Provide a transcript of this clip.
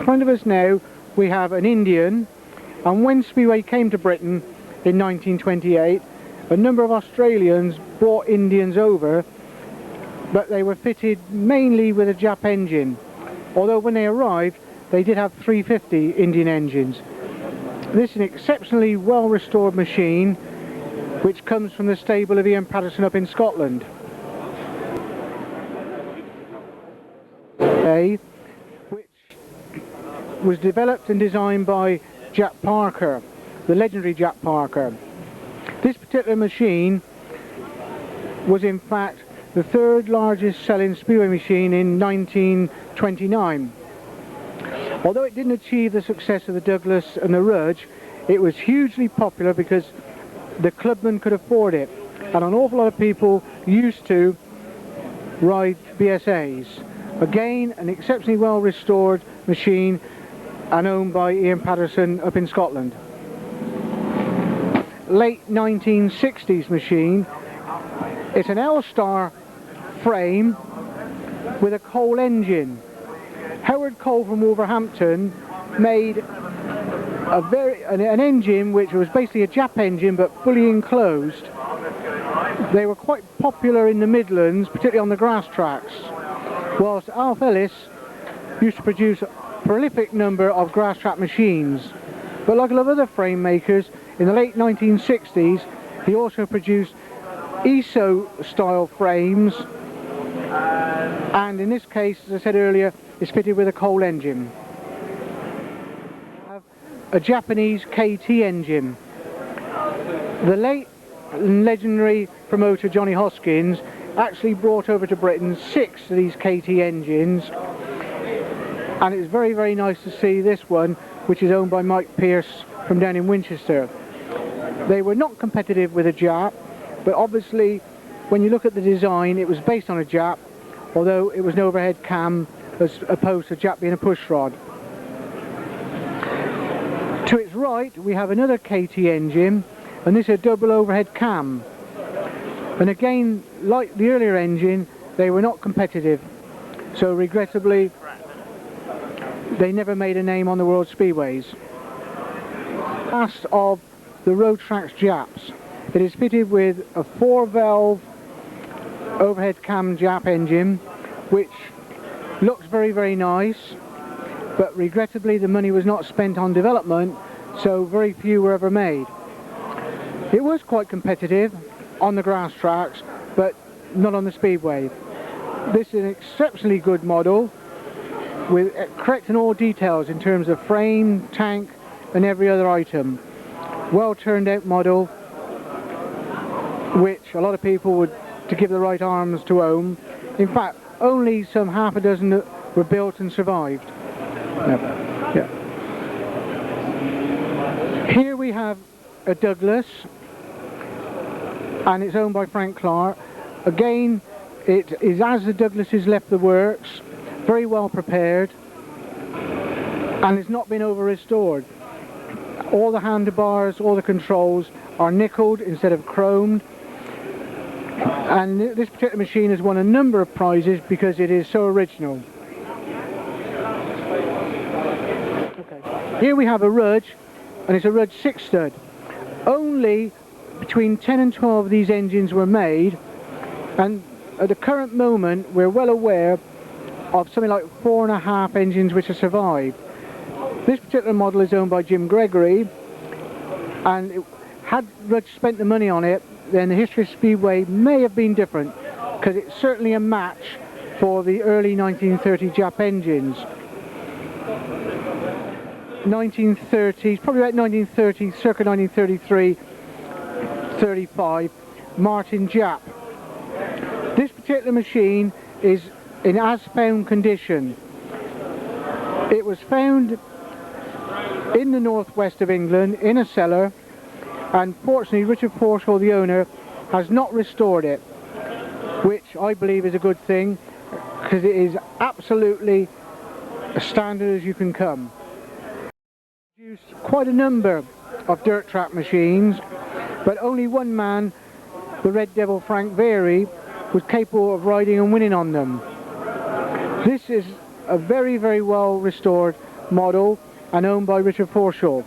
In front of us now we have an Indian, and when Speedway came to Britain in 1928, a number of Australians brought Indians over, but they were fitted mainly with a Jap engine, although when they arrived they did have 350 Indian engines. This is an exceptionally well restored machine which comes from the stable of Ian Patterson up in Scotland. Which was developed and designed by Jack Parker, the legendary Jack Parker. This particular machine was in fact the third largest selling Speedway machine in 1929. Although it didn't achieve the success of the Douglas and the Rudge, it was hugely popular because the clubmen could afford it, and an awful lot of people used to ride BSAs. Again, an exceptionally well restored machine and owned by Ian Patterson up in Scotland. Late 1960s machine. It's an L-Star frame with a coal engine. Howard Cole from Wolverhampton made an engine which was basically a Jap engine but fully enclosed. They were quite popular in the Midlands, particularly on the grass tracks, whilst Alf Ellis used to produce a prolific number of grass track machines. But like a lot of other frame makers, in the late 1960s he also produced ESO style frames, and in this case, as I said earlier, is fitted with a coal engine. A Japanese KT engine. The late legendary promoter Johnny Hoskins actually brought over to Britain 6 of these KT engines, and it's very, very nice to see this one, which is owned by Mike Pierce from down in Winchester. They were not competitive with a Jap, but obviously when you look at the design it was based on a Jap, although it was an overhead cam as opposed to Jap being a push rod. To its right we have another KT engine, and this is a double overhead cam, and again, like the earlier engine, they were not competitive, so regrettably they never made a name on the world speedways. Last of the road tracks Japs, it is fitted with a 4-valve overhead cam Jap engine which looks very, very nice, but regrettably the money was not spent on development, so very few were ever made. It was quite competitive on the grass tracks, but not on the Speedway. This is an exceptionally good model with correct in all details in terms of frame, tank and every other item. Well turned out model which a lot of people would to give the right arms to own. In fact, only some half a dozen were built and survived. Yeah. Here we have a Douglas, and it's owned by Frank Clark. Again, it is as the Douglases left the works, very well prepared, and it's not been over restored. All the handlebars, all the controls are nickeled instead of chromed, and this particular machine has won a number of prizes because it is so original. Okay. Here we have a Rudge, and it's a Rudge 6-stud. Only between 10 and 12 of these engines were made, and at the current moment we're well aware of something like 4.5 engines which have survived. This particular model is owned by Jim Gregory, and had Rudge spent the money on it, then the history of Speedway may have been different, because it's certainly a match for the early 1930 Jap engines. 1930s, probably about 1930, circa 1933, 35, Martin Jap. This particular machine is in as-found condition. It was found in the northwest of England in a cellar, and fortunately Richard Forshaw, the owner, has not restored it, which I believe is a good thing, because it is absolutely as standard as you can come. Produced quite a number of dirt track machines, but only one man, the Red Devil Frank Very, was capable of riding and winning on them. This is a very, very well restored model and owned by Richard Forshaw.